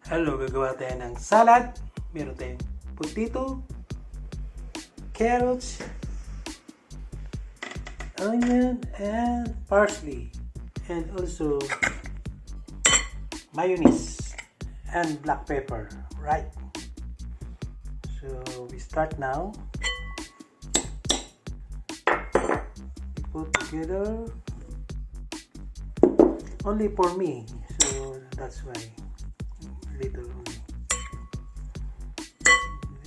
Hello, gagawa tayo ng salad. Meron tayong potato, carrots, onion, and parsley. And also mayonnaise and black pepper, right? So we start now. We put together only for me, so that's why little only.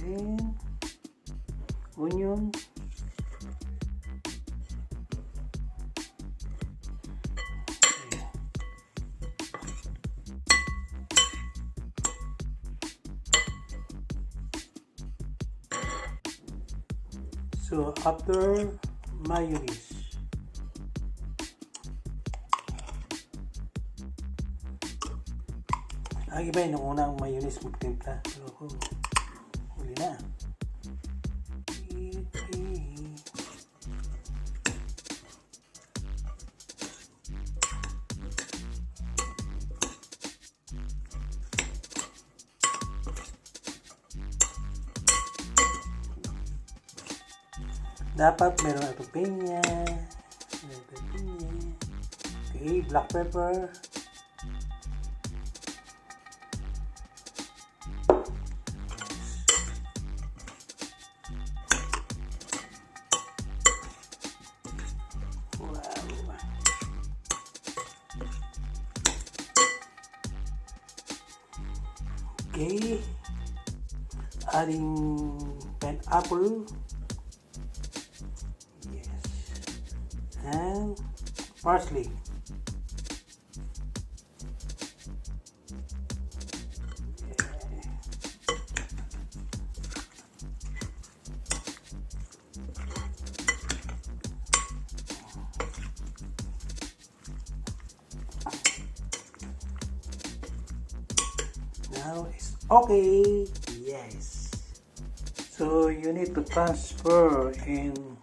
Then onion, okay. So after mayonnaise, ang iba yung unang mayonnaise magtimpla, pero ako huli na. Dapat meron itong pinya, okay, black pepper, okay, adding pineapple, yes, and parsley. Now it's okay. Yes. So you need to transfer in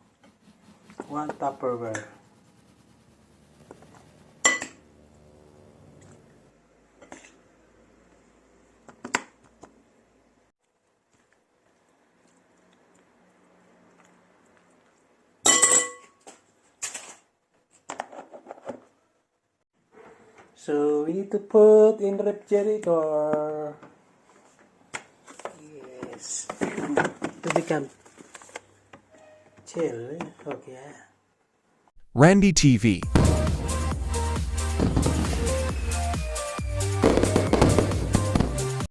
one Tupperware. So we need to put in the refrigerator. Yes. To become chill. Okay. Randy TV.